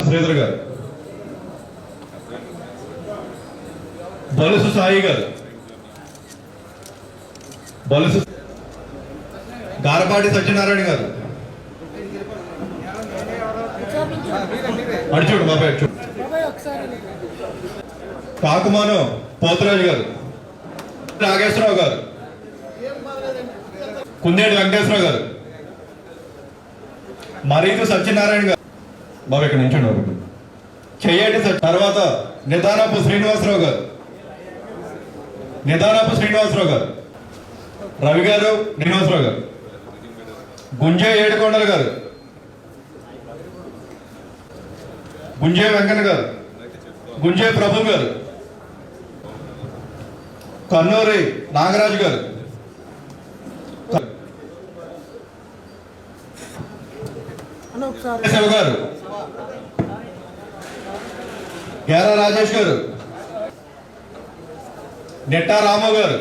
శ్రీధర్ గారు, బొలసు సాయి గారు, బొలసు గారపాటి సత్యనారాయణ గారు, అడిచూడు బాబాయ్ అడిచూడు, కాకుమాను పోతురాజు గారు, నాగేశ్వరరావు గారు, కుందేటి వెంకటేశ్వరరావు గారు, మరీదు సత్యనారాయణ గారు, బాబు ఇక్కడ నుంచి చెయ్యటి తర్వాత నిదానపు శ్రీనివాసరావు గారు, నిదానపు శ్రీనివాసరావు గారు, రవి గారు, శ్రీనివాసరావు గారు, గుంజే ఏడుకొండల గారు, గుంజే వెంకన్న గారు, గుంజే ప్రభు గారు, కన్నూరి నాగరాజు గారు, గారు, గేరా రాజేష్ గారు, నెట్టా రాము గారు,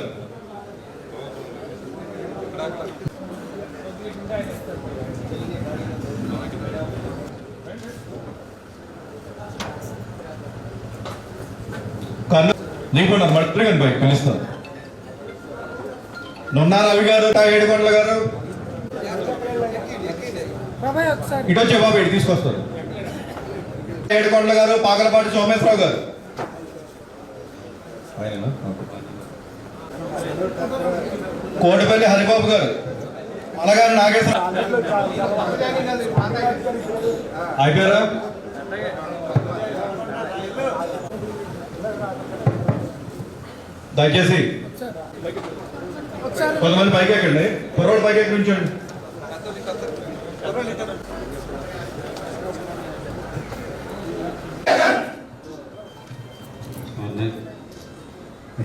నీకుండా మట్రి కానీ బయట కలుస్తాను, నున్నా రవి గారు, ఏడుకొండల గారు, ఇటు వచ్చే బాబు ఇటు తీసుకొస్తారు, ఏడుకొండల గారు, పాకలపాటి సోమేశ్వరరావు గారు, కోటిపల్లి హరిబాబు గారు, అలగారు నాగేశ్వర అయిపోయారా, దయచేసి కొంతమంది పైకి ఎక్కండి, కుర్రోడు పైకి ఎక్కి ఉంచండి.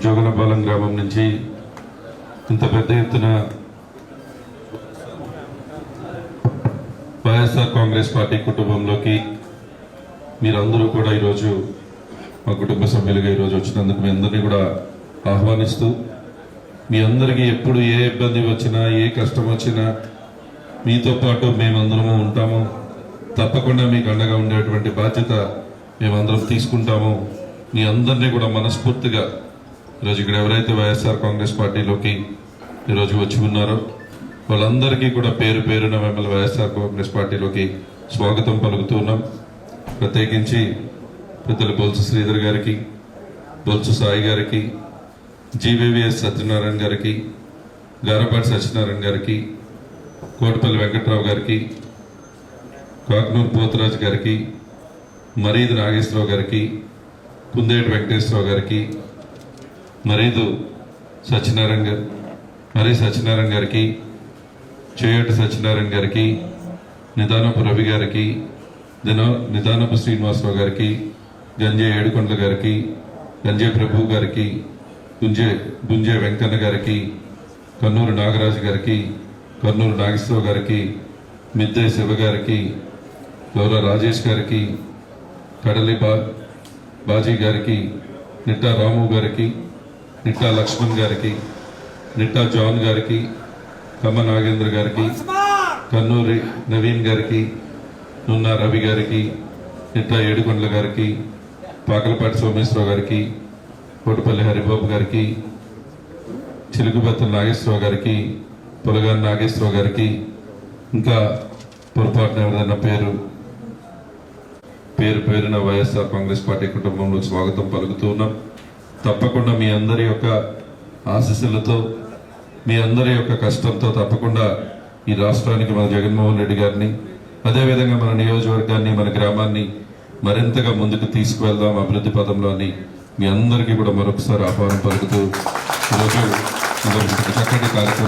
జోగనపాలెం గ్రామం నుంచి ఇంత పెద్ద ఎత్తున వైఎస్ఆర్ కాంగ్రెస్ పార్టీ కుటుంబంలోకి మీరందరూ కూడా ఈరోజు మా కుటుంబ సభ్యులుగా ఈరోజు వచ్చినందుకు మీ అందరినీ కూడా ఆహ్వానిస్తూ, మీ అందరికీ ఎప్పుడు ఏ ఇబ్బంది వచ్చినా ఏ కష్టం వచ్చినా మీతో పాటు మేమందరము ఉంటాము. తప్పకుండా మీకు అండగా ఉండేటువంటి బాధ్యత మేమందరం తీసుకుంటాము. మీ అందరినీ కూడా మనస్ఫూర్తిగా ఈరోజు ఇక్కడ ఎవరైతే వైఎస్ఆర్ కాంగ్రెస్ పార్టీలోకి ఈరోజు వచ్చి ఉన్నారో వాళ్ళందరికీ కూడా పేరు పేరున మిమ్మల్ని వైఎస్ఆర్ కాంగ్రెస్ పార్టీలోకి స్వాగతం పలుకుతూ ఉన్నాం. ప్రత్యేకించి పెద్దలు బొల్సు శ్రీధర్ గారికి, బొల్సు సాయి గారికి, జీవీవీఎస్ సత్యనారాయణ గారికి, గారపాటి సత్యనారాయణ గారికి, కోటిపల్లి వెంకట్రావు గారికి, కాకునూరు పోతురాజు గారికి, మరీదు నాగేశ్వరరావు గారికి, కుందేటి వెంకటేశ్వరరావు గారికి, మరీదు సత్యనారాయణ గారు, సత్యనారాయణ గారికి, చేయటి సత్యనారాయణ గారికి, నిదానపు రవి గారికి, నిదానపు శ్రీనివాసరావు గారికి, గంజే ఏడుకొండల గారికి, గంజే ప్రభు గారికి, గుంజే వెంకన్న గారికి, కన్నూరు నాగరాజు గారికి, కన్నూరు నాగేశ్వరరావు గారికి, మిద్దె శివ గారికి, గౌరవ రాజేష్ గారికి, కడలి బాజీ గారికి, నిట్టా రాము గారికి, నిట్టా లక్ష్మణ్ గారికి, నిట్టా జాన్ గారికి, కమ్మ నాగేంద్ర గారికి, కన్నూరి నవీన్ గారికి, నున్నా రవి గారికి, నిట్టా ఏడుకొండల గారికి, పాకలపాటి సోమేశ్వరరావు గారికి, కోటిపల్లి హరిబాబు గారికి, చిలుకుబెత్తల నాగేశ్వరరావు గారికి, పొలగాని నాగేశ్వరరావు గారికి, ఇంకా పొరపాటున ఎవరైనా పేరున వైఎస్ఆర్ కాంగ్రెస్ పార్టీ కుటుంబంలో స్వాగతం పలుకుతూ ఉన్నాం. తప్పకుండా మీ అందరి యొక్క ఆశీస్సులతో, మీ అందరి యొక్క కష్టంతో తప్పకుండా ఈ రాష్ట్రానికి మన జగన్మోహన్ రెడ్డి గారిని, అదేవిధంగా మన నియోజకవర్గాన్ని, మన గ్రామాన్ని మరింతగా ముందుకు తీసుకువెళ్దాం అభివృద్ధి పదంలో అని మీ అందరికీ కూడా మరొకసారి ఆహ్వానం పలుకుతూ ఈరోజు చక్కటి కార్యక్రమం